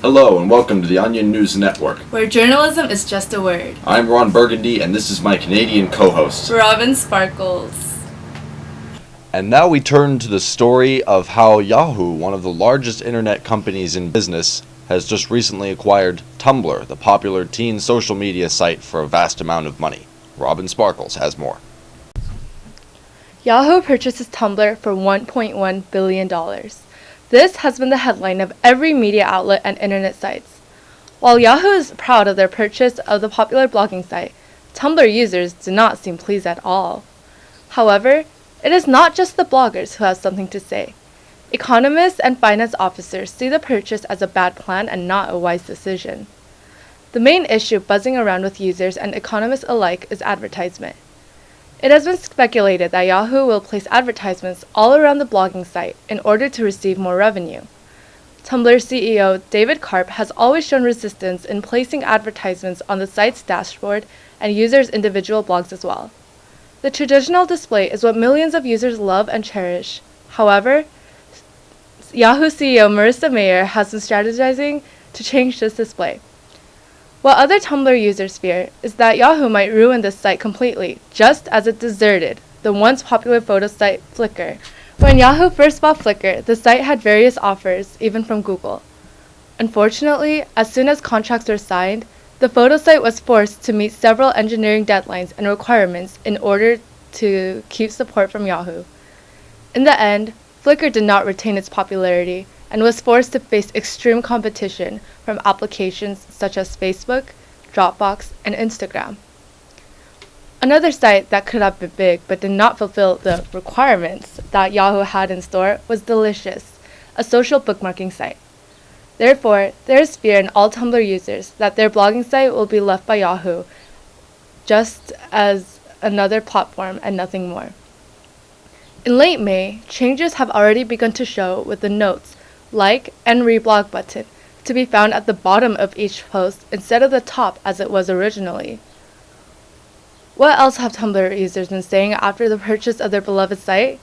Hello and welcome to the Onion News Network, where journalism is just a word. I'm Ron Burgundy and this is my Canadian co-host, Robin Sparkles. And now we turn to the story of how Yahoo, one of the largest internet companies in business, has just recently acquired Tumblr, the popular teen social media site, for a vast amount of money. Robin Sparkles has more. Yahoo purchases Tumblr for $1.1 billion. This has been the headline of every media outlet and internet sites. While Yahoo is proud of their purchase of the popular blogging site, Tumblr users do not seem pleased at all. However, it is not just the bloggers who have something to say. Economists and finance officers see the purchase as a bad plan and not a wise decision. The main issue buzzing around with users and economists alike is advertisement. It has been speculated that Yahoo will place advertisements all around the blogging site in order to receive more revenue. Tumblr CEO David Karp has always shown resistance in placing advertisements on the site's dashboard and users' individual blogs as well. The traditional display is what millions of users love and cherish. However, Yahoo CEO Marissa Mayer has been strategizing to change this display. What other Tumblr users fear is that Yahoo might ruin this site completely, just as it deserted the once popular photo site Flickr. When Yahoo first bought Flickr, the site had various offers, even from Google. Unfortunately, as soon as contracts were signed, the photo site was forced to meet several engineering deadlines and requirements in order to keep support from Yahoo. In the end, Flickr did not retain its popularity and was forced to face extreme competition from applications such as Facebook, Dropbox, and Instagram. Another site that could have been big but did not fulfill the requirements that Yahoo had in store was Delicious, a social bookmarking site. Therefore, there is fear in all Tumblr users that their blogging site will be left by Yahoo just as another platform and nothing more. In late May, changes have already begun to show with the notes, like, and reblog button to be found at the bottom of each post instead of the top as it was originally. What else have Tumblr users been saying after the purchase of their beloved site?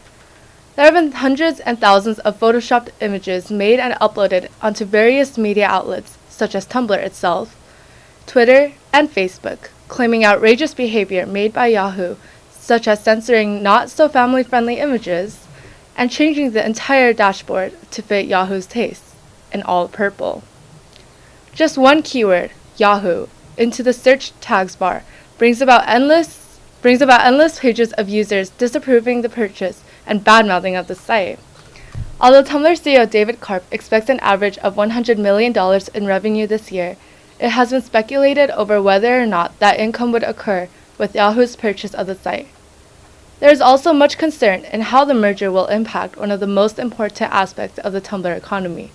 There have been hundreds and thousands of photoshopped images made and uploaded onto various media outlets, such as Tumblr itself, Twitter, and Facebook, claiming outrageous behavior made by Yahoo, such as censoring not-so-family-friendly images and changing the entire dashboard to fit Yahoo's tastes, in all purple. Just one keyword, Yahoo, into the search tags bar brings about endless pages of users disapproving the purchase and bad-mouthing of the site. Although Tumblr CEO David Karp expects an average of $100 million in revenue this year, it has been speculated over whether or not that income would occur with Yahoo's purchase of the site. There is also much concern in how the merger will impact one of the most important aspects of the Tumblr economy,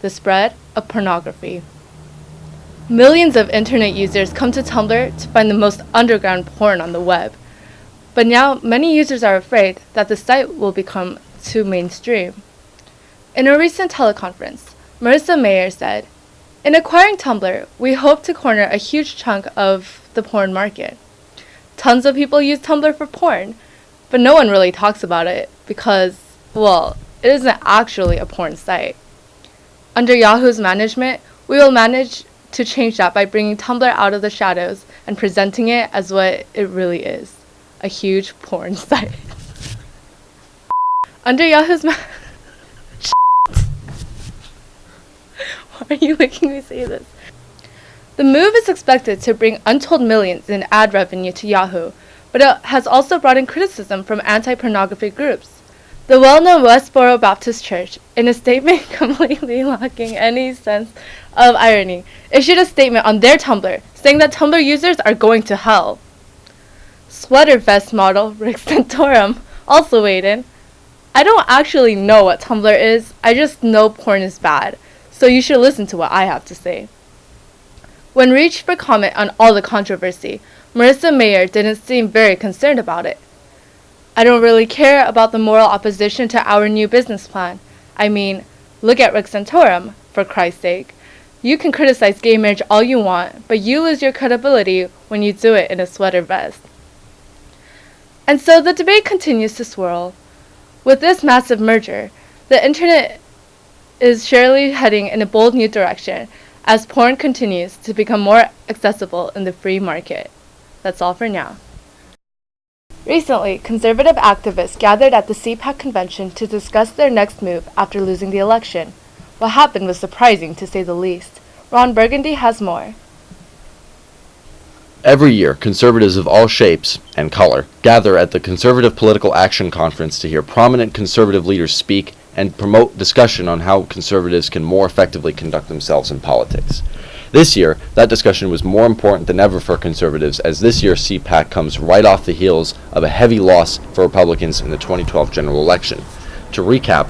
the spread of pornography. Millions of internet users come to Tumblr to find the most underground porn on the web. But now, many users are afraid that the site will become too mainstream. In a recent teleconference, Marissa Mayer said, "In acquiring Tumblr, we hope to corner a huge chunk of the porn market. Tons of people use Tumblr for porn, but no one really talks about it because, well, it isn't actually a porn site. Under Yahoo's management, we will manage to change that by bringing Tumblr out of the shadows and presenting it as what it really is, a huge porn site." Under Yahoo's Why are you making me say this? The move is expected to bring untold millions in ad revenue to Yahoo, but it has also brought in criticism from anti-pornography groups. The well-known Westboro Baptist Church, in a statement completely lacking any sense of irony, issued a statement on their Tumblr saying that Tumblr users are going to hell. Sweater vest model Rick Santorum also weighed in. "I don't actually know what Tumblr is, I just know porn is bad, so you should listen to what I have to say." When reached for comment on all the controversy, Marissa Mayer didn't seem very concerned about it. "I don't really care about the moral opposition to our new business plan. I mean, look at Rick Santorum, for Christ's sake. You can criticize gay marriage all you want, but you lose your credibility when you do it in a sweater vest." And so the debate continues to swirl. With this massive merger, the internet is surely heading in a bold new direction as porn continues to become more accessible in the free market. That's all for now. Recently, conservative activists gathered at the CPAC convention to discuss their next move after losing the election. What happened was surprising to say the least. Ron Burgundy has more. Every year, conservatives of all shapes and color gather at the Conservative Political Action Conference to hear prominent conservative leaders speak and promote discussion on how conservatives can more effectively conduct themselves in politics. This year, that discussion was more important than ever for conservatives, as this year's CPAC comes right off the heels of a heavy loss for Republicans in the 2012 general election. To recap,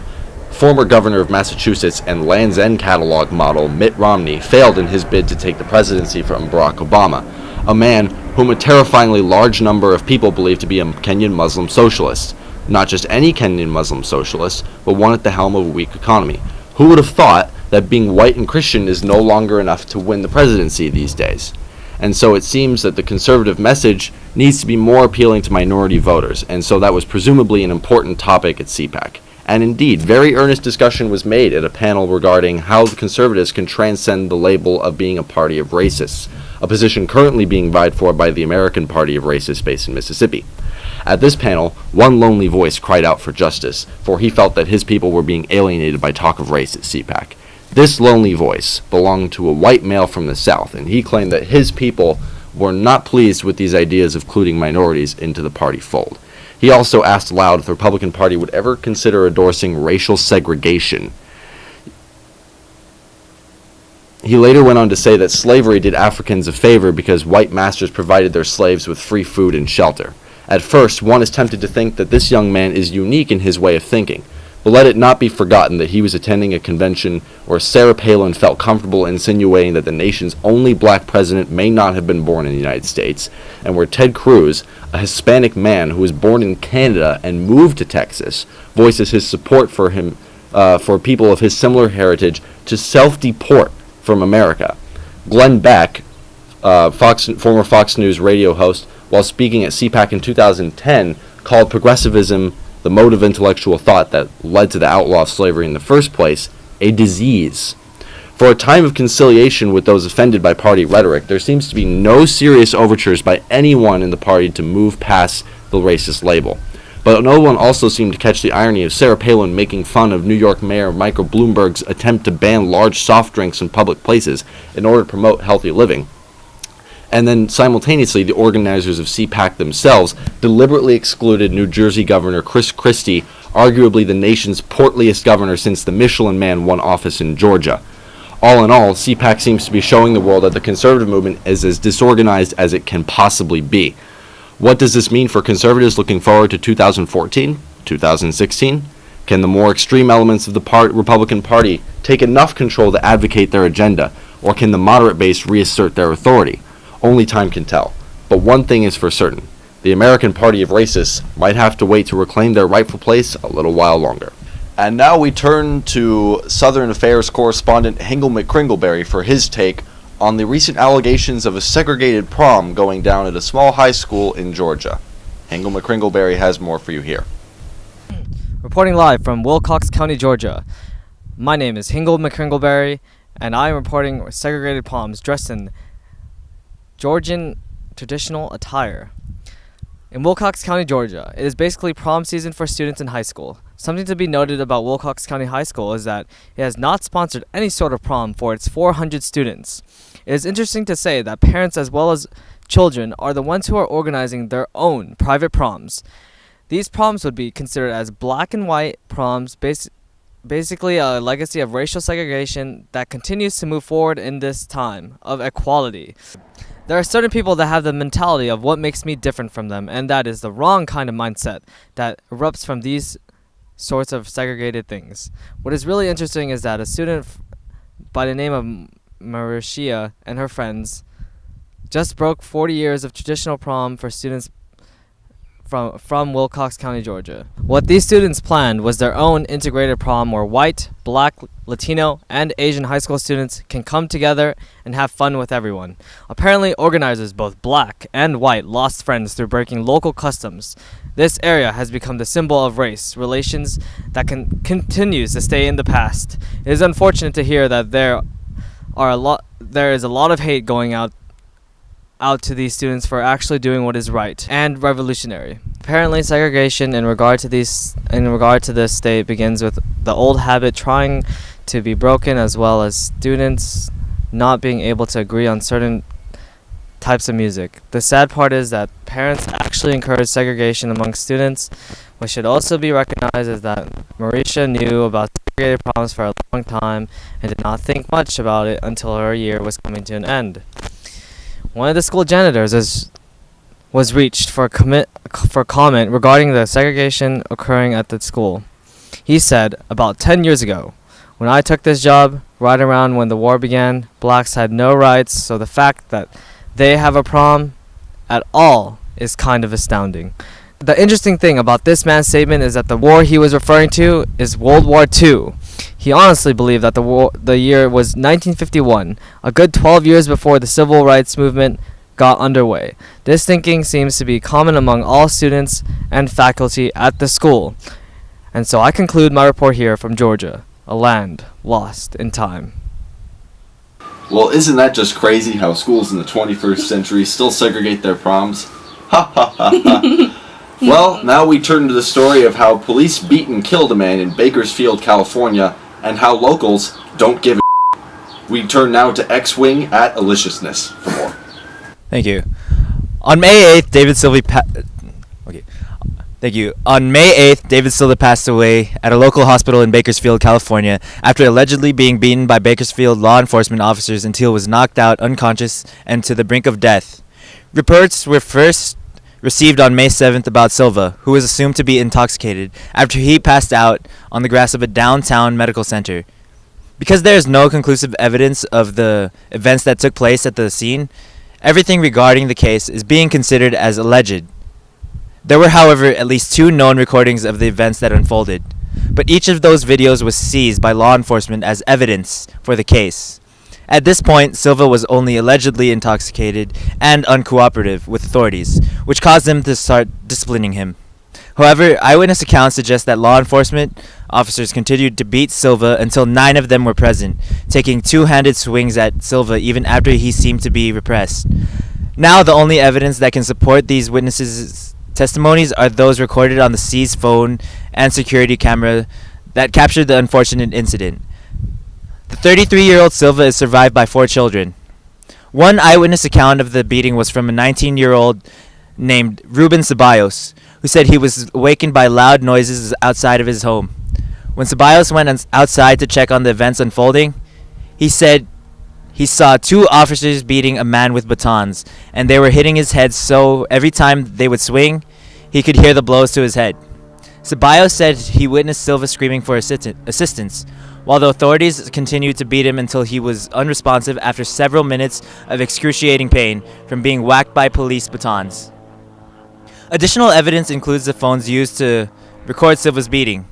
former governor of Massachusetts and Land's End catalog model Mitt Romney failed in his bid to take the presidency from Barack Obama, a man whom a terrifyingly large number of people believe to be a Kenyan Muslim socialist. Not just any Kenyan Muslim socialist, but one at the helm of a weak economy. Who would have thought that being white and Christian is no longer enough to win the presidency these days? And so it seems that the conservative message needs to be more appealing to minority voters, and so that was presumably an important topic at CPAC. And indeed, very earnest discussion was made at a panel regarding how the conservatives can transcend the label of being a party of racists, a position currently being vied for by the American Party of Racists based in Mississippi. At this panel, one lonely voice cried out for justice, for he felt that his people were being alienated by talk of race at CPAC. This lonely voice belonged to a white male from the South, and he claimed that his people were not pleased with these ideas of including minorities into the party fold. He also asked aloud if the Republican Party would ever consider endorsing racial segregation. He later went on to say that slavery did Africans a favor because white masters provided their slaves with free food and shelter. At first, one is tempted to think that this young man is unique in his way of thinking, but let it not be forgotten that he was attending a convention where Sarah Palin felt comfortable insinuating that the nation's only black president may not have been born in the United States, and where Ted Cruz, a Hispanic man who was born in Canada and moved to Texas, voices his support for him, for people of his similar heritage to self-deport from America. Glenn Beck, former Fox News radio host, while speaking at CPAC in 2010, called progressivism, the mode of intellectual thought that led to the outlaw of slavery in the first place, a disease. For a time of conciliation with those offended by party rhetoric, there seems to be no serious overtures by anyone in the party to move past the racist label. But no one also seemed to catch the irony of Sarah Palin making fun of New York Mayor Michael Bloomberg's attempt to ban large soft drinks in public places in order to promote healthy living. And then simultaneously, the organizers of CPAC themselves deliberately excluded New Jersey Governor Chris Christie, arguably the nation's portliest governor since the Michelin Man won office in Georgia. All in all, CPAC seems to be showing the world that the conservative movement is as disorganized as it can possibly be. What does this mean for conservatives looking forward to 2014, 2016? Can the more extreme elements of the Republican Party take enough control to advocate their agenda, or can the moderate base reassert their authority? Only time can tell. But one thing is for certain. The American Party of Racists might have to wait to reclaim their rightful place a little while longer. And now we turn to Southern Affairs correspondent Hingle McCringleberry for his take on the recent allegations of a segregated prom going down at a small high school in Georgia. Hingle McCringleberry has more for you here. Reporting live from Wilcox County, Georgia. My name is Hingle McCringleberry, and I am reporting segregated proms dressed in Georgian traditional attire. In Wilcox County, Georgia, it is basically prom season for students in high school. Something to be noted about Wilcox County High School is that it has not sponsored any sort of prom for its 400 students. It is interesting to say that parents as well as children are the ones who are organizing their own private proms. These proms would be considered as black and white proms, basically a legacy of racial segregation that continues to move forward in this time of equality. There are certain people that have the mentality of what makes me different from them, and that is the wrong kind of mindset that erupts from these sorts of segregated things. What is really interesting is that a student by the name of Marishia and her friends just broke 40 years of traditional prom for students from Wilcox County, Georgia. What these students planned was their own integrated prom where white, black, Latino, and Asian high school students can come together and have fun with everyone. Apparently, organizers, both black and white, lost friends through breaking local customs This area has become the symbol of race relations that continues to stay in the past. It is unfortunate to hear that there is a lot of hate going out to these students for actually doing what is right and revolutionary. Apparently, segregation in regard to this state begins with the old habit trying to be broken, as well as students not being able to agree on certain types of music. The sad part is that parents actually encourage segregation among students. What should also be recognized is that Marisha knew about segregated problems for a long time and did not think much about it until her year was coming to an end. One of the school janitors was reached for comment regarding the segregation occurring at the school. He said, "About 10 years ago, when I took this job, right around when the war began, blacks had no rights, so the fact that they have a problem at all is kind of astounding." The interesting thing about this man's statement is that the war he was referring to is World War II. He honestly believed that the year was 1951, a good 12 years before the civil rights movement got underway. This thinking seems to be common among all students and faculty at the school. And so I conclude my report here from Georgia, a land lost in time. Well, isn't that just crazy how schools in the 21st century still segregate their proms? Ha ha ha ha. Well, now we turn to the story of how police beat and killed a man in Bakersfield, California, and how locals don't give a We turn now to X-Wing at Aliciousness for more. Thank you. On May 8th, On May 8th, David Silva passed away at a local hospital in Bakersfield, California, after allegedly being beaten by Bakersfield law enforcement officers until he was knocked out unconscious and to the brink of death. Reports were first received on May 7th about Silva, who was assumed to be intoxicated after he passed out on the grass of a downtown medical center. Because there is no conclusive evidence of the events that took place at the scene, everything regarding the case is being considered as alleged. There were, however, at least 2 known recordings of the events that unfolded, but each of those videos was seized by law enforcement as evidence for the case. At this point, Silva was only allegedly intoxicated and uncooperative with authorities, which caused them to start disciplining him. However, eyewitness accounts suggest that law enforcement officers continued to beat Silva until 9 of them were present, taking 2-handed swings at Silva even after he seemed to be repressed. Now, the only evidence that can support these witnesses' testimonies are those recorded on the seized phone and security camera that captured the unfortunate incident. The 33-year-old Silva is survived by 4 children. One eyewitness account of the beating was from a 19-year-old named Ruben Ceballos, who said he was awakened by loud noises outside of his home. When Ceballos went outside to check on the events unfolding, he said he saw 2 officers beating a man with batons, and they were hitting his head, so every time they would swing, he could hear the blows to his head. Ceballos said he witnessed Silva screaming for assistance, while the authorities continued to beat him until he was unresponsive after several minutes of excruciating pain from being whacked by police batons. Additional evidence includes the phones used to record Silva's beating.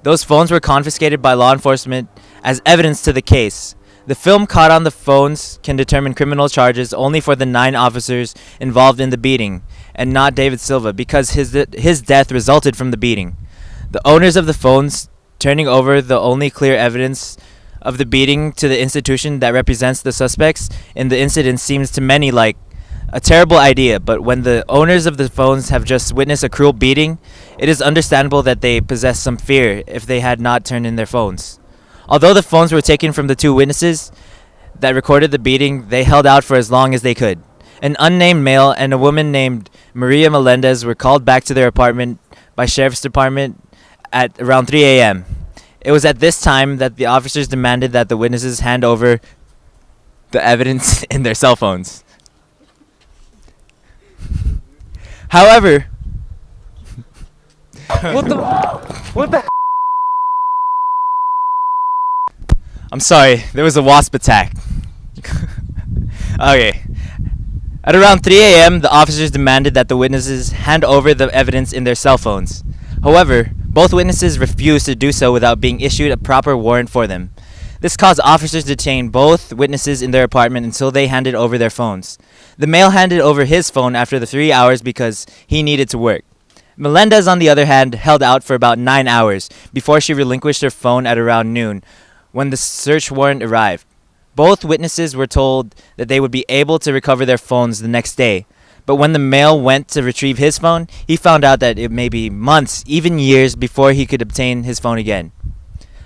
Those phones were confiscated by law enforcement as evidence to the case. The film caught on the phones can determine criminal charges only for the 9 officers involved in the beating, and not David Silva, because his death resulted from the beating. The owners of the phones turning over the only clear evidence of the beating to the institution that represents the suspects in the incident seems to many like a terrible idea, but when the owners of the phones have just witnessed a cruel beating, it is understandable that they possess some fear if they had not turned in their phones. Although the phones were taken from the 2 witnesses that recorded the beating, they held out for as long as they could. An unnamed male and a woman named Maria Melendez were called back to their apartment by Sheriff's Department at around 3 a.m. It was at this time that the officers demanded that the witnesses hand over the evidence in their cell phones. However, what the I'm sorry, there was a wasp attack. Okay. At around 3 a.m., the officers demanded that the witnesses hand over the evidence in their cell phones. However, both witnesses refused to do so without being issued a proper warrant for them. This caused officers to detain both witnesses in their apartment until they handed over their phones. The male handed over his phone after the 3 hours because he needed to work. Melendez, on the other hand, held out for about 9 hours before she relinquished her phone at around noon when the search warrant arrived. Both witnesses were told that they would be able to recover their phones the next day, but when the male went to retrieve his phone, he found out that it may be months, even years, before he could obtain his phone again.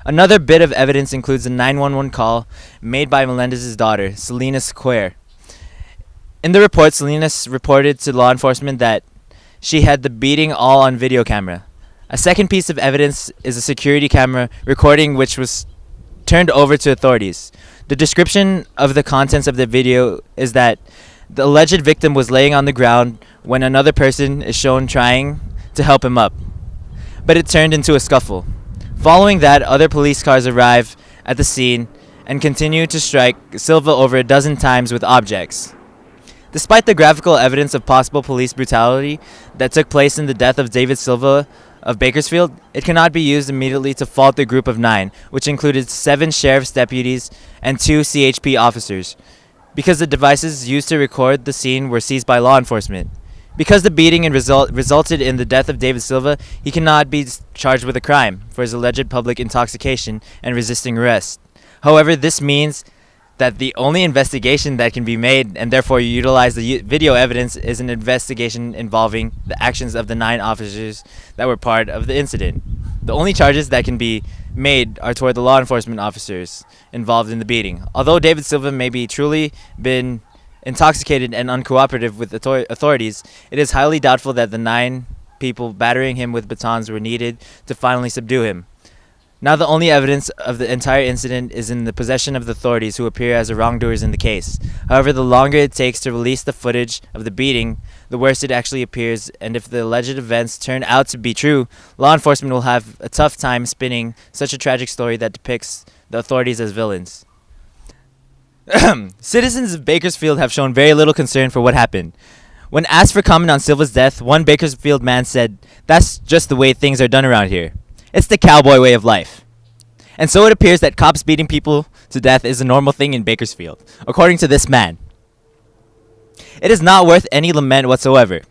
Another bit of evidence includes a 911 call made by Melendez's daughter, Selena Square. In the report, Selena reported to law enforcement that she had the beating all on video camera. A second piece of evidence is a security camera recording which was turned over to authorities. The description of the contents of the video is that the alleged victim was laying on the ground when another person is shown trying to help him up, but it turned into a scuffle. Following that, other police cars arrive at the scene and continue to strike Silva over a dozen times with objects. Despite the graphical evidence of possible police brutality that took place in the death of David Silva of Bakersfield, it cannot be used immediately to fault the group of 9, which included 7 sheriff's deputies and 2 CHP officers, because the devices used to record the scene were seized by law enforcement. Because the beating resulted in the death of David Silva, he cannot be charged with a crime for his alleged public intoxication and resisting arrest. However, this means that the only investigation that can be made and therefore utilize the video evidence is an investigation involving the actions of the 9 officers that were part of the incident. The only charges that can be made are toward the law enforcement officers involved in the beating. Although David Silva may be truly been intoxicated and uncooperative with authorities, it is highly doubtful that the 9 people battering him with batons were needed to finally subdue him. Now the only evidence of the entire incident is in the possession of the authorities who appear as the wrongdoers in the case. However, the longer it takes to release the footage of the beating, the worse it actually appears, and if the alleged events turn out to be true, law enforcement will have a tough time spinning such a tragic story that depicts the authorities as villains. Citizens of Bakersfield have shown very little concern for what happened. When asked for comment on Silva's death, one Bakersfield man said, "That's just the way things are done around here. It's the cowboy way of life." And so it appears that cops beating people to death is a normal thing in Bakersfield, according to this man. It is not worth any lament whatsoever.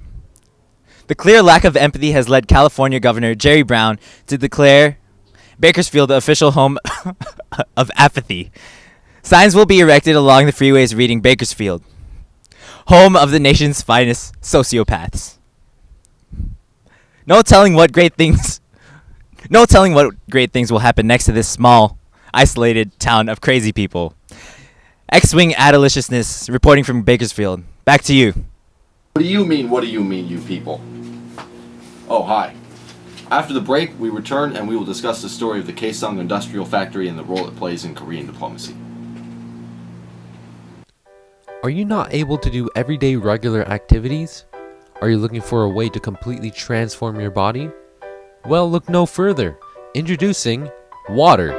The clear lack of empathy has led California Governor Jerry Brown to declare Bakersfield the official home of apathy. Signs will be erected along the freeways reading Bakersfield, home of the nation's finest sociopaths. No telling what great things will happen next to this small, isolated town of crazy people. X-Wing Adeliciousness reporting from Bakersfield. Back to you. What do you mean, you people? Oh, hi. After the break, we return and we will discuss the story of the Kaesong Industrial Factory and the role it plays in Korean diplomacy. Are you not able to do everyday regular activities? Are you looking for a way to completely transform your body? Well, look no further. Introducing water.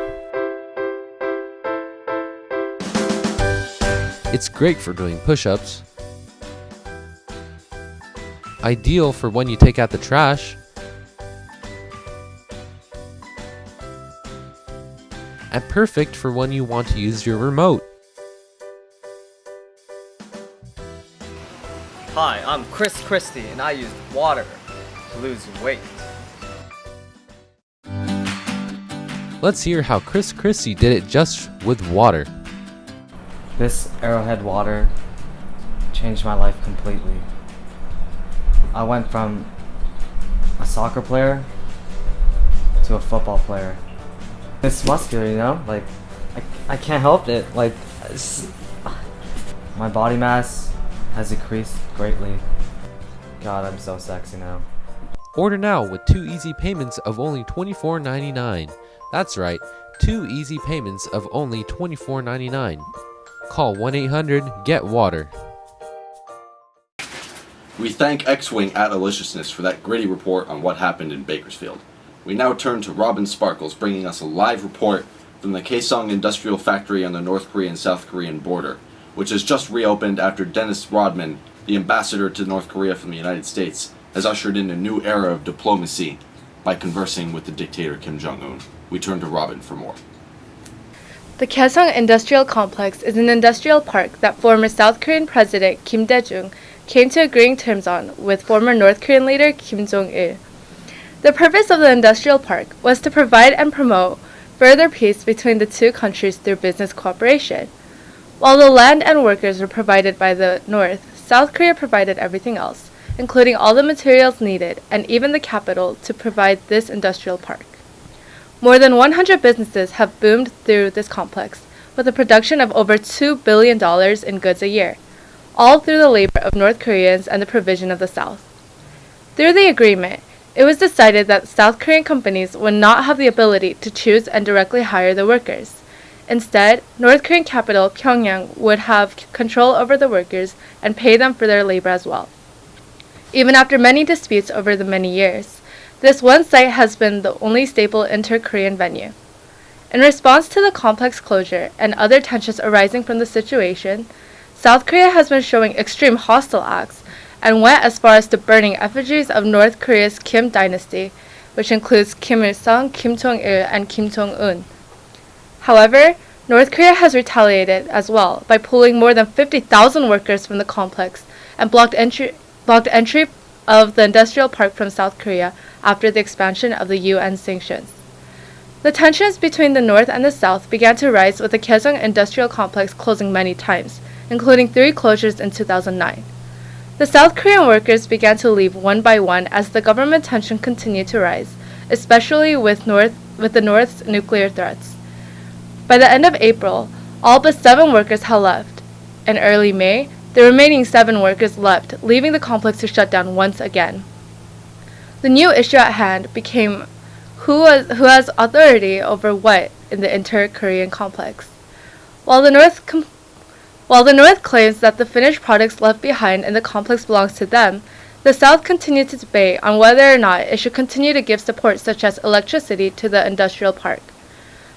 It's great for doing push-ups, ideal for when you take out the trash, and perfect for when you want to use your remote. Hi, I'm Chris Christie, and I used water to lose weight. Let's hear how Chris Christie did it just with water. This Arrowhead water changed my life completely. I went from a soccer player to a football player. It's muscular, you know? Like, I can't help it. Like, my body mass has increased greatly. God, I'm so sexy now. Order now with 2 easy payments of only $24.99. That's right, 2 easy payments of only $24.99. Call 1-800-GET-WATER. We thank X-Wing Adeliciousness for that gritty report on what happened in Bakersfield. We now turn to Robin Sparkles bringing us a live report from the Kaesong Industrial Factory on the North Korean-South Korean border, which has just reopened after Dennis Rodman, the ambassador to North Korea from the United States, has ushered in a new era of diplomacy by conversing with the dictator Kim Jong-un. We turn to Robin for more. The Kaesong Industrial Complex is an industrial park that former South Korean President Kim Dae-jung came to agreeing terms on with former North Korean leader Kim Jong-il The purpose of the industrial park was to provide and promote further peace between the two countries through business cooperation. While the land and workers were provided by the North, South Korea provided everything else, including all the materials needed and even the capital to provide this industrial park. More than 100 businesses have boomed through this complex, with a production of over $2 billion in goods a year, all through the labor of North Koreans and the provision of the South. Through the agreement, it was decided that South Korean companies would not have the ability to choose and directly hire the workers. Instead, North Korean capital Pyongyang would have control over the workers and pay them for their labor as well. Even after many disputes over the many years, this one site has been the only stable inter-Korean venue. In response to the complex closure and other tensions arising from the situation, South Korea has been showing extreme hostile acts and went as far as to burning effigies of North Korea's Kim dynasty, which includes Kim Il-sung, Kim Jong-il, and Kim Jong-un. However, North Korea has retaliated as well by pulling more than 50,000 workers from the complex and blocked entry of the industrial park from South Korea after the expansion of the UN sanctions. The tensions between the North and the South began to rise with the Kaesong industrial complex closing many times, including 3 closures in 2009. The South Korean workers began to leave one by one as the government tension continued to rise, especially with the North's nuclear threats. By the end of April, all but 7 workers had left. In early May, the remaining 7 workers left, leaving the complex to shut down once again. The new issue at hand became who has authority over what in the inter-Korean complex. While the North claims that the finished products left behind in the complex belongs to them, the South continued to debate on whether or not it should continue to give support such as electricity to the industrial park.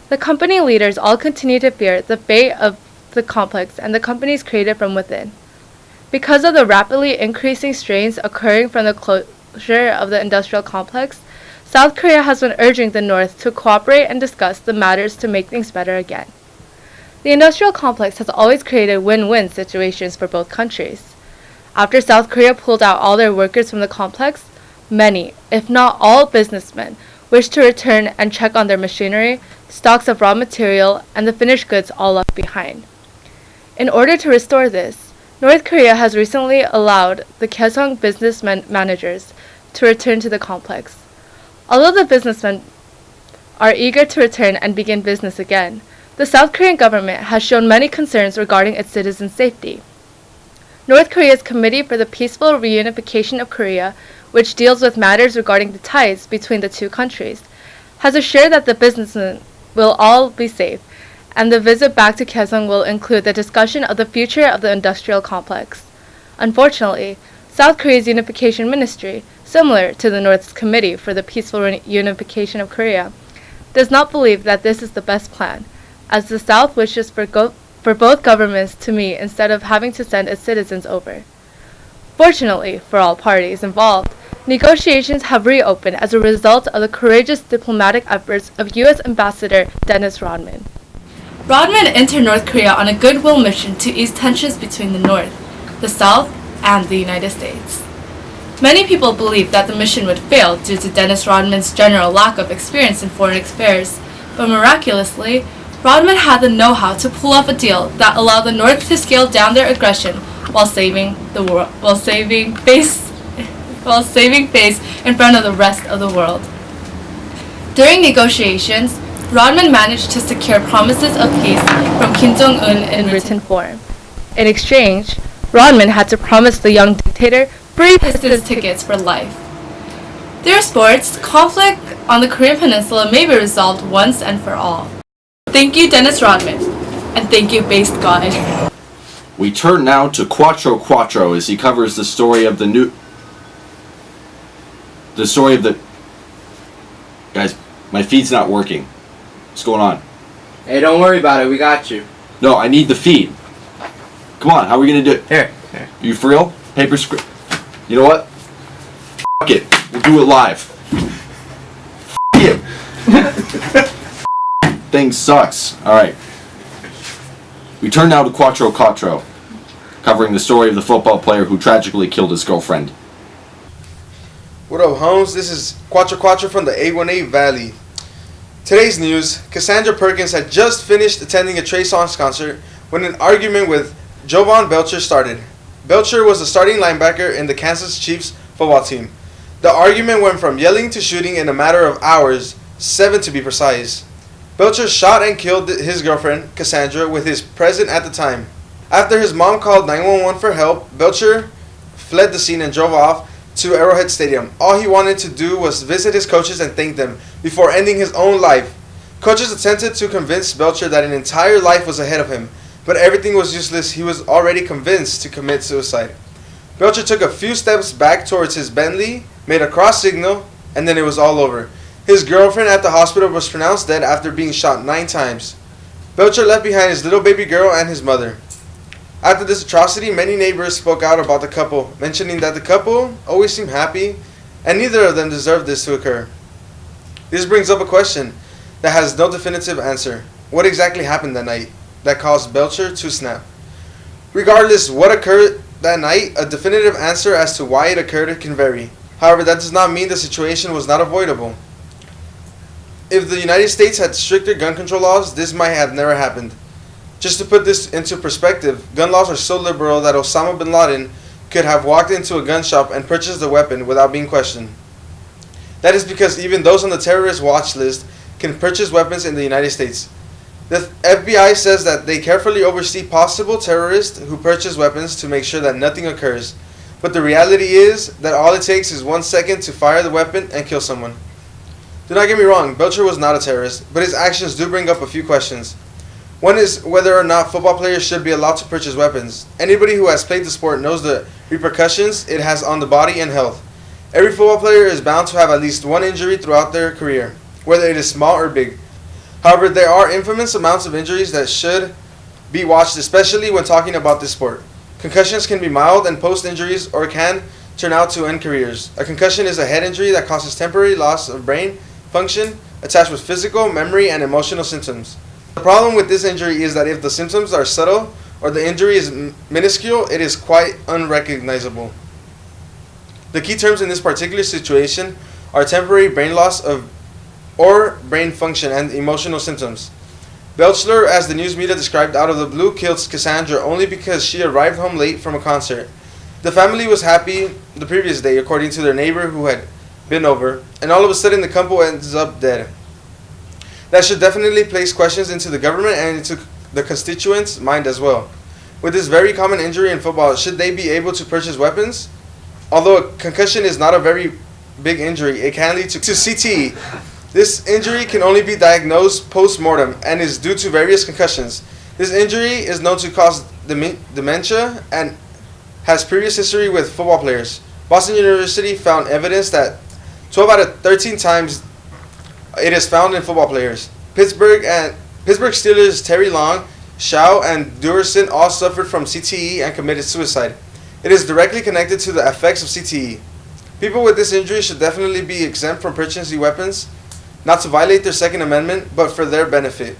The company leaders all continue to fear the fate of the complex and the companies created from within. Because of the rapidly increasing strains occurring from the closure of the industrial complex, South Korea has been urging the North to cooperate and discuss the matters to make things better again. The industrial complex has always created win-win situations for both countries. After South Korea pulled out all their workers from the complex, many, if not all businessmen, wished to return and check on their machinery, stocks of raw material, and the finished goods all left behind. In order to restore this, North Korea has recently allowed the Kaesong businessmen managers to return to the complex. Although the businessmen are eager to return and begin business again, the South Korean government has shown many concerns regarding its citizens' safety. North Korea's Committee for the Peaceful Reunification of Korea, which deals with matters regarding the ties between the two countries, has assured that the businessmen will all be safe, and the visit back to Kaesong will include the discussion of the future of the industrial complex. Unfortunately, South Korea's Unification Ministry, similar to the North's Committee for the Peaceful Reunification of Korea, does not believe that this is the best plan, as the South wishes for both governments to meet instead of having to send its citizens over. Fortunately for all parties involved, negotiations have reopened as a result of the courageous diplomatic efforts of U.S. Ambassador Dennis Rodman. Rodman entered North Korea on a goodwill mission to ease tensions between the North, the South, and the United States. Many people believed that the mission would fail due to Dennis Rodman's general lack of experience in foreign affairs, but miraculously, Rodman had the know-how to pull off a deal that allowed the North to scale down their aggression while saving face in front of the rest of the world. During negotiations, Rodman managed to secure promises of peace from Kim Jong-un in written form. In exchange, Rodman had to promise the young dictator free business tickets for life. Through sports, conflict on the Korean Peninsula may be resolved once and for all. Thank you, Dennis Rodman, and thank you, Based God. We turn now to Quattro Quattro as he covers the story of the Guys, my feed's not working. What's going on? Hey, don't worry about it. We got you. No, I need the feed. Come on, how are we gonna do it? Here. You for real? Paper script. You know what? F it. We'll do it live. F you. Thing sucks. Alright. We turn now to Quattro Quattro, covering the story of the football player who tragically killed his girlfriend. What up, Holmes? This is Quattro Quattro from the 818 Valley. Today's news: Cassandra Perkins had just finished attending a Trey Songz concert when an argument with Jovan Belcher started. Belcher was a starting linebacker in the Kansas Chiefs football team. The argument went from yelling to shooting in a matter of hours, 7 to be precise. Belcher shot and killed his girlfriend, Cassandra, with his present at the time. After his mom called 911 for help, Belcher fled the scene and drove off to Arrowhead Stadium. All he wanted to do was visit his coaches and thank them before ending his own life. Coaches attempted to convince Belcher that an entire life was ahead of him, but everything was useless. He was already convinced to commit suicide. Belcher took a few steps back towards his Bentley, made a cross signal, and then it was all over. His girlfriend at the hospital was pronounced dead after being shot 9 times. Belcher left behind his little baby girl and his mother. After this atrocity, many neighbors spoke out about the couple, mentioning that the couple always seemed happy, and neither of them deserved this to occur. This brings up a question that has no definitive answer. What exactly happened that night that caused Belcher to snap? Regardless what occurred that night, a definitive answer as to why it occurred can vary. However, that does not mean the situation was not avoidable. If the United States had stricter gun control laws, this might have never happened. Just to put this into perspective, gun laws are so liberal that Osama bin Laden could have walked into a gun shop and purchased a weapon without being questioned. That is because even those on the terrorist watch list can purchase weapons in the United States. The FBI says that they carefully oversee possible terrorists who purchase weapons to make sure that nothing occurs. But the reality is that all it takes is 1 second to fire the weapon and kill someone. Do not get me wrong, Belcher was not a terrorist, but his actions do bring up a few questions. One is whether or not football players should be allowed to purchase weapons. Anybody who has played the sport knows the repercussions it has on the body and health. Every football player is bound to have at least one injury throughout their career, whether it is small or big. However, there are infamous amounts of injuries that should be watched, especially when talking about this sport. Concussions can be mild and post-injuries or can turn out to end careers. A concussion is a head injury that causes temporary loss of brain function attached with physical, memory, and emotional symptoms. The problem with this injury is that if the symptoms are subtle or the injury is minuscule, it is quite unrecognizable. The key terms in this particular situation are temporary brain loss or brain function and emotional symptoms. Belcher, as the news media described out of the blue, killed Cassandra only because she arrived home late from a concert. The family was happy the previous day, according to their neighbor who had been over, and all of a sudden the couple ends up dead. That should definitely place questions into the government and into the constituents' mind as well. With this very common injury in football, should they be able to purchase weapons? Although a concussion is not a very big injury, it can lead to CTE. This injury can only be diagnosed post-mortem and is due to various concussions. This injury is known to cause dementia and has previous history with football players. Boston University found evidence that 12 out of 13 times it is found in football players. Pittsburgh Steelers Terry Long, Shaw, and Durson all suffered from CTE and committed suicide. It is directly connected to the effects of CTE. People with this injury should definitely be exempt from purchasing weapons, not to violate their Second Amendment, but for their benefit.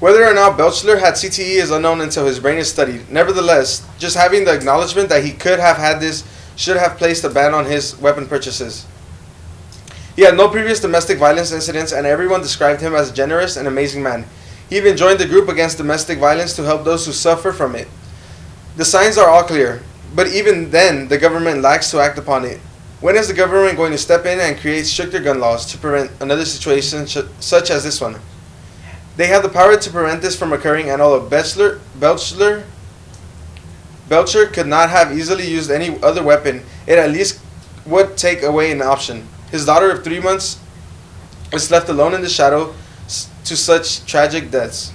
Whether or not Belcher had CTE is unknown until his brain is studied. Nevertheless, just having the acknowledgement that he could have had this should have placed a ban on his weapon purchases. He had no previous domestic violence incidents, and everyone described him as a generous and amazing man. He even joined the group against domestic violence to help those who suffer from it. The signs are all clear, but even then, the government lacks to act upon it. When is the government going to step in and create stricter gun laws to prevent another situation such as this one? They have the power to prevent this from occurring, and although Belcher could not have easily used any other weapon, it at least would take away an option. His daughter of 3 months was left alone in the shadow to such tragic deaths.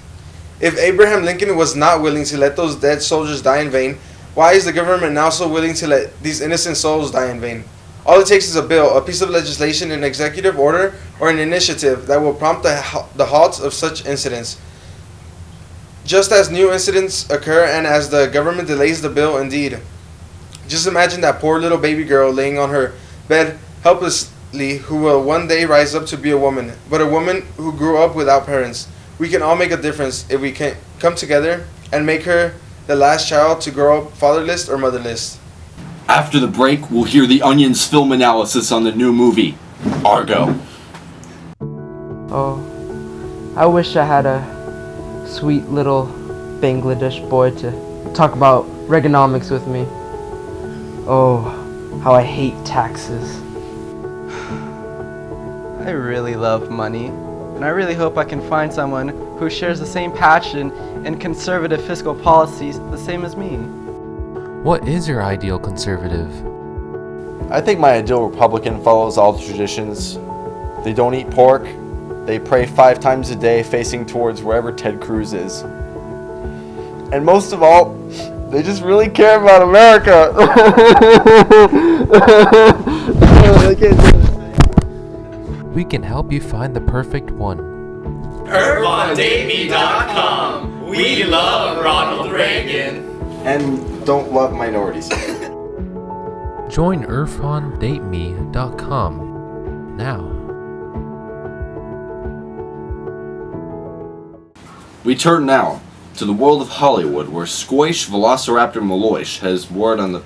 If Abraham Lincoln was not willing to let those dead soldiers die in vain, why is the government now so willing to let these innocent souls die in vain? All it takes is a bill, a piece of legislation, an executive order, or an initiative that will prompt the halt of such incidents. Just as new incidents occur and as the government delays the bill, indeed. Just imagine that poor little baby girl laying on her bed helplessly, who will one day rise up to be a woman, but a woman who grew up without parents. We can all make a difference if we can come together and make her the last child to grow up fatherless or motherless. After the break, we'll hear the Onion's film analysis on the new movie, Argo. Oh, I wish I had a sweet little Bangladesh boy to talk about Reaganomics with me. Oh, how I hate taxes. I really love money, and I really hope I can find someone who shares the same passion and conservative fiscal policies the same as me. What is your ideal conservative? I think my ideal Republican follows all the traditions. They don't eat pork. They pray 5 times a day facing towards wherever Ted Cruz is. And most of all, they just really care about America. We can help you find the perfect one. IrfanDateMe.com. We love Ronald Reagan. And don't love minorities. Join IrfanDateMe.com now. We turn now to the world of Hollywood, where Squish Velociraptor Maloish has word on the...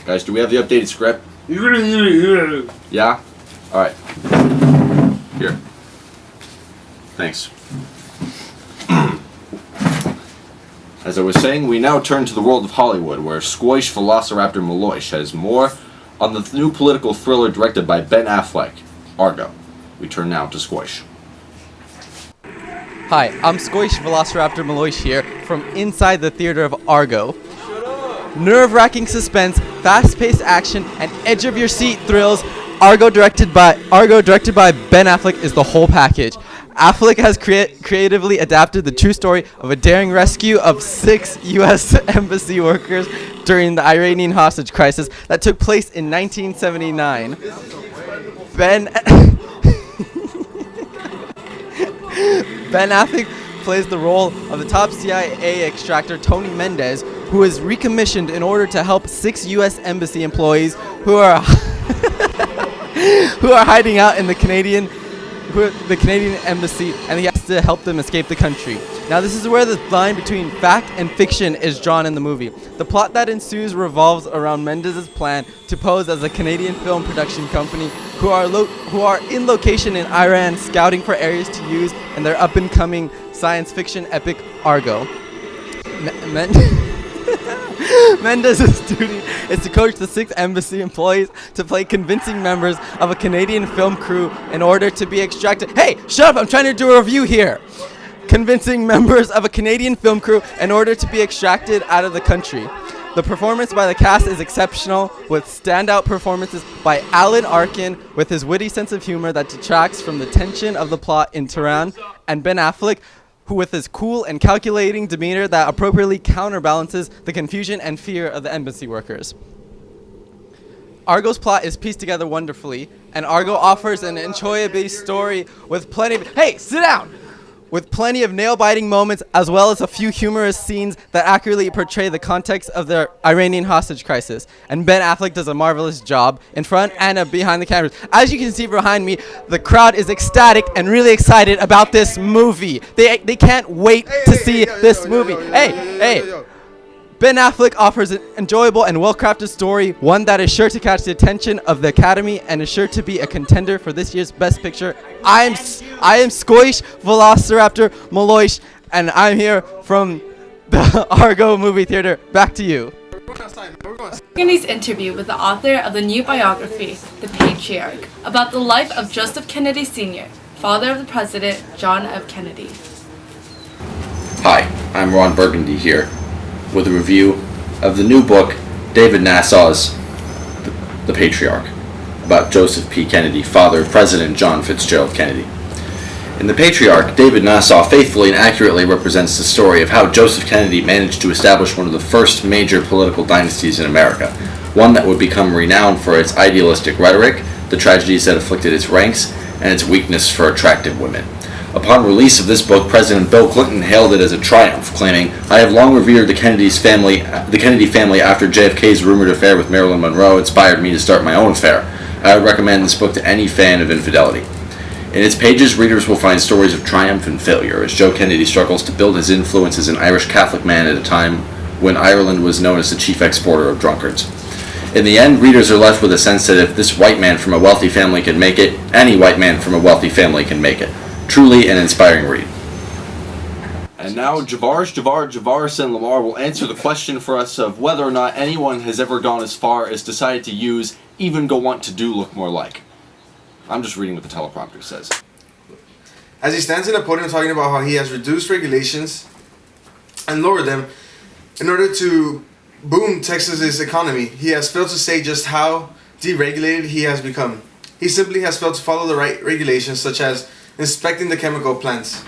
Guys, do we have the updated script? Yeah? Alright. Here. Thanks. As I was saying, we now turn to the world of Hollywood, where Squish Velociraptor Maloish has more on the new political thriller directed by Ben Affleck, Argo. We turn now to Squish. Hi, I'm Squish Velociraptor Maloish here from inside the theater of Argo. Nerve-wracking suspense, fast-paced action, and edge-of-your-seat thrills. Argo directed by Ben Affleck is the whole package. Affleck has creatively adapted the true story of a daring rescue of 6 U.S. embassy workers during the Iranian hostage crisis that took place in 1979. Ben Affleck plays the role of the top CIA extractor Tony Mendez, who is recommissioned in order to help 6 U.S. embassy employees who are hiding out in the Canadian embassy, and he has to help them escape the country. Now, this is where the line between fact and fiction is drawn in the movie. The plot that ensues revolves around Mendez's plan to pose as a Canadian film production company who are in location in Iran, scouting for areas to use in their up-and-coming science fiction epic Argo. Mendez's duty is to coach the 6 embassy employees to play convincing members of a Canadian film crew in order to be extracted. Hey, shut up! I'm trying to do a review here. Convincing members of a Canadian film crew in order to be extracted out of the country. The performance by the cast is exceptional, with standout performances by Alan Arkin with his witty sense of humor that detracts from the tension of the plot in Tehran, and Ben Affleck, who with his cool and calculating demeanor that appropriately counterbalances the confusion and fear of the embassy workers. Argo's plot is pieced together wonderfully, and Argo offers an enjoyable story with plenty of... Hey, sit down! With plenty of nail-biting moments, as well as a few humorous scenes that accurately portray the context of the Iranian hostage crisis. And Ben Affleck does a marvelous job in front and behind the cameras. As you can see behind me, the crowd is ecstatic and really excited about this movie. They can't wait to see this movie. Hey! Ben Affleck offers an enjoyable and well-crafted story, one that is sure to catch the attention of the Academy and is sure to be a contender for this year's Best Picture. I am Squish Velociraptor Maloish, and I'm here from the Argo movie theater. Back to you. Kennedy's interview with the author of the new biography, The Patriarch, about the life of Joseph Kennedy Sr., father of the President John F. Kennedy. Hi, I'm Ron Burgundy here with a review of the new book, David Nassau's The Patriarch, about Joseph P. Kennedy, father of President John Fitzgerald Kennedy. In The Patriarch, David Nassau faithfully and accurately represents the story of how Joseph Kennedy managed to establish one of the first major political dynasties in America, one that would become renowned for its idealistic rhetoric, the tragedies that afflicted its ranks, and its weakness for attractive women. Upon release of this book, President Bill Clinton hailed it as a triumph, claiming, "I have long revered the Kennedy family after JFK's rumored affair with Marilyn Monroe inspired me to start my own affair. I would recommend this book to any fan of infidelity." In its pages, readers will find stories of triumph and failure as Joe Kennedy struggles to build his influence as an Irish Catholic man at a time when Ireland was known as the chief exporter of drunkards. In the end, readers are left with a sense that if this white man from a wealthy family can make it, any white man from a wealthy family can make it. Truly an inspiring read. And now Javarson Lamar will answer the question for us of whether or not anyone has ever gone as far as decided to use even go want to do look more like. I'm just reading what the teleprompter says. As he stands in a podium talking about how he has reduced regulations and lowered them in order to boom Texas's economy, he has failed to say just how deregulated he has become. He simply has failed to follow the right regulations, such as inspecting the chemical plants.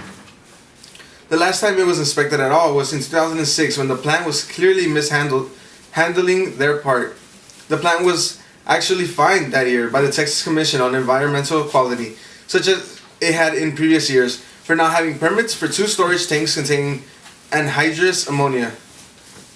The last time it was inspected at all was in 2006 when the plant was clearly handling their part. The plant was actually fined that year by the Texas Commission on Environmental Quality, such as it had in previous years, for not having permits for 2 storage tanks containing anhydrous ammonia.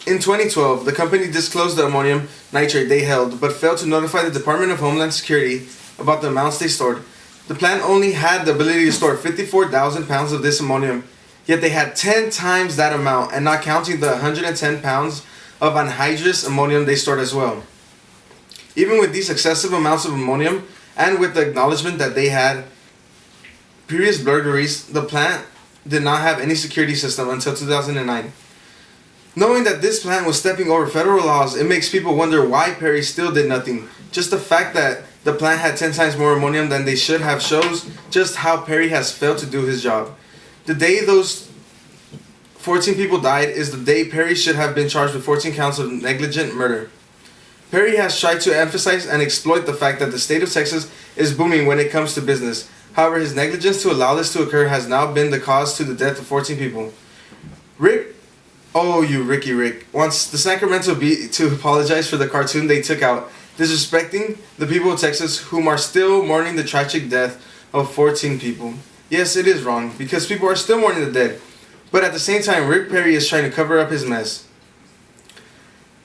In 2012, the company disclosed the ammonium nitrate they held, but failed to notify the Department of Homeland Security about the amounts they stored. The plant only had the ability to store 54,000 pounds of this ammonium, yet they had 10 times that amount, and not counting the 110 pounds of anhydrous ammonium they stored as well. Even with these excessive amounts of ammonium, and with the acknowledgement that they had previous burglaries, the plant did not have any security system until 2009. Knowing that this plant was stepping over federal laws, it makes people wonder why Perry still did nothing. Just the fact that the plant had 10 times more ammonium than they should have shows just how Perry has failed to do his job. The day those 14 people died is the day Perry should have been charged with 14 counts of negligent murder. Perry has tried to emphasize and exploit the fact that the state of Texas is booming when it comes to business. However, his negligence to allow this to occur has now been the cause to the death of 14 people. Ricky Rick, wants the Sacramento Bee to apologize for the cartoon they took out, disrespecting the people of Texas whom are still mourning the tragic death of 14 people. Yes, it is wrong, because people are still mourning the dead. But at the same time, Rick Perry is trying to cover up his mess.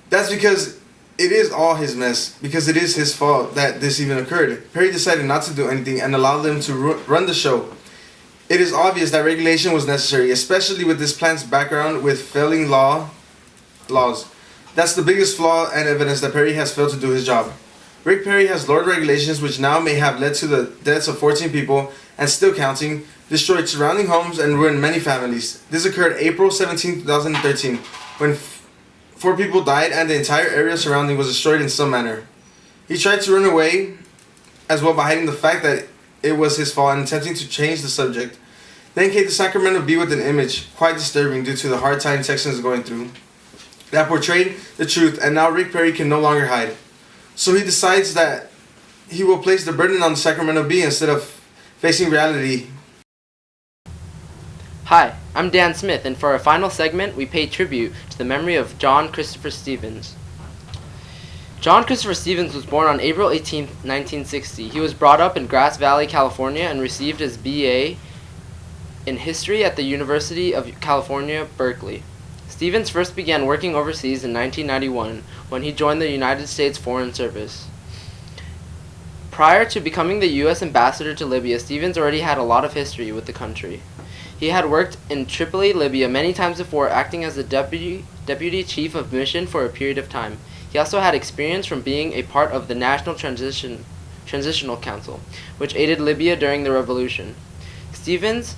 That's because it is all his mess, because it is his fault that this even occurred. Perry decided not to do anything and allowed them to run the show. It is obvious that regulation was necessary, especially with this plant's background with failing laws. That's the biggest flaw and evidence that Perry has failed to do his job. Rick Perry has lowered regulations which now may have led to the deaths of 14 people, and still counting, destroyed surrounding homes and ruined many families. This occurred April 17, 2013, when 4 people died and the entire area surrounding was destroyed in some manner. He tried to run away as well by hiding the fact that it was his fault and attempting to change the subject. Then came the Sacramento Bee with an image quite disturbing due to the hard time Texans are going through that portrayed the truth, and now Rick Perry can no longer hide. So he decides that he will place the burden on the Sacramento Bee instead of facing reality. Hi, I'm Dan Smith, and for our final segment, we pay tribute to the memory of John Christopher Stevens. John Christopher Stevens was born on April 18, 1960. He was brought up in Grass Valley, California, and received his BA in history at the University of California, Berkeley. Stevens first began working overseas in 1991 when he joined the United States Foreign Service. Prior to becoming the U.S. ambassador to Libya, Stevens already had a lot of history with the country. He had worked in Tripoli, Libya many times before, acting as the deputy chief of mission for a period of time. He also had experience from being a part of the National Transitional Council, which aided Libya during the revolution. Stevens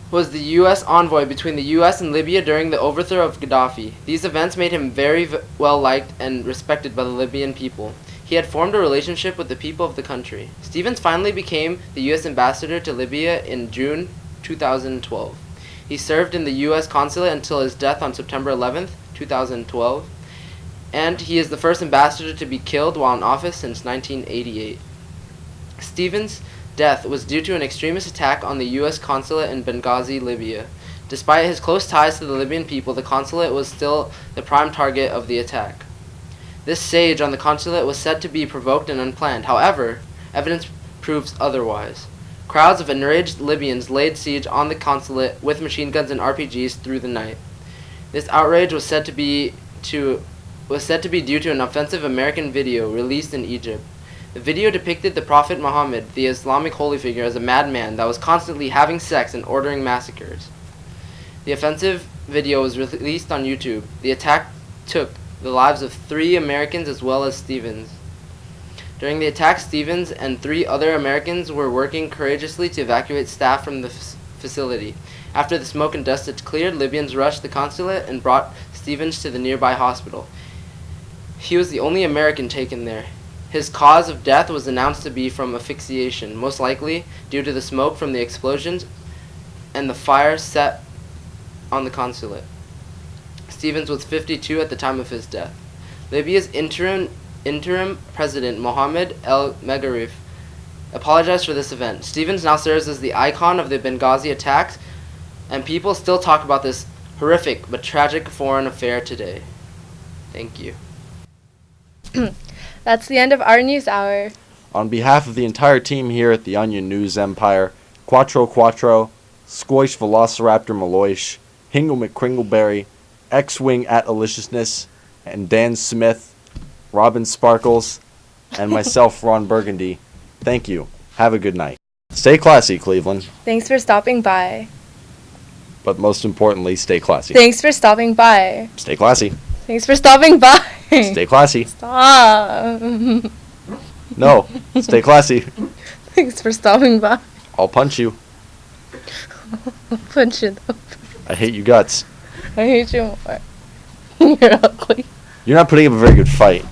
was the U.S. envoy between the U.S. and Libya during the overthrow of Gaddafi. These events made him very well liked and respected by the Libyan people. He had formed a relationship with the people of the country. Stevens finally became the U.S. ambassador to Libya in June 2012. He served in the U.S. consulate until his death on September 11, 2012, and he is the first ambassador to be killed while in office since 1988. Stevens' death was due to an extremist attack on the U.S. consulate in Benghazi, Libya. Despite his close ties to the Libyan people, the consulate was still the prime target of the attack. This siege on the consulate was said to be provoked and unplanned. However, evidence proves otherwise. Crowds of enraged Libyans laid siege on the consulate with machine guns and RPGs through the night. This outrage was said to be due to an offensive American video released in Egypt. The video depicted the Prophet Muhammad, the Islamic holy figure, as a madman that was constantly having sex and ordering massacres. The offensive video was released on YouTube. The attack took the lives of 3 Americans as well as Stevens. During the attack, Stevens and 3 other Americans were working courageously to evacuate staff from the facility. After the smoke and dust had cleared, Libyans rushed the consulate and brought Stevens to the nearby hospital. He was the only American taken there. His cause of death was announced to be from asphyxiation, most likely due to the smoke from the explosions and the fire set on the consulate. Stevens was 52 at the time of his death. Libya's interim president, Mohammed El Megharif, apologized for this event. Stevens now serves as the icon of the Benghazi attacks, and people still talk about this horrific but tragic foreign affair today. Thank you. That's the end of our news hour. On behalf of the entire team here at the Onion News Empire, Quattro Quattro, Squoish Velociraptor Maloish, Hingle McCringleberry, X-Wing at Aliciousness, and Dan Smith, Robin Sparkles, and myself, Ron Burgundy. Thank you. Have a good night. Stay classy, Cleveland. Thanks for stopping by. But most importantly, stay classy. Thanks for stopping by. Stay classy. Thanks for stopping by. Stay classy. Stop. No, stay classy. Thanks for stopping by. I'll punch you. Punch it up. I hate you guts. I hate you more. You're ugly. You're not putting up a very good fight.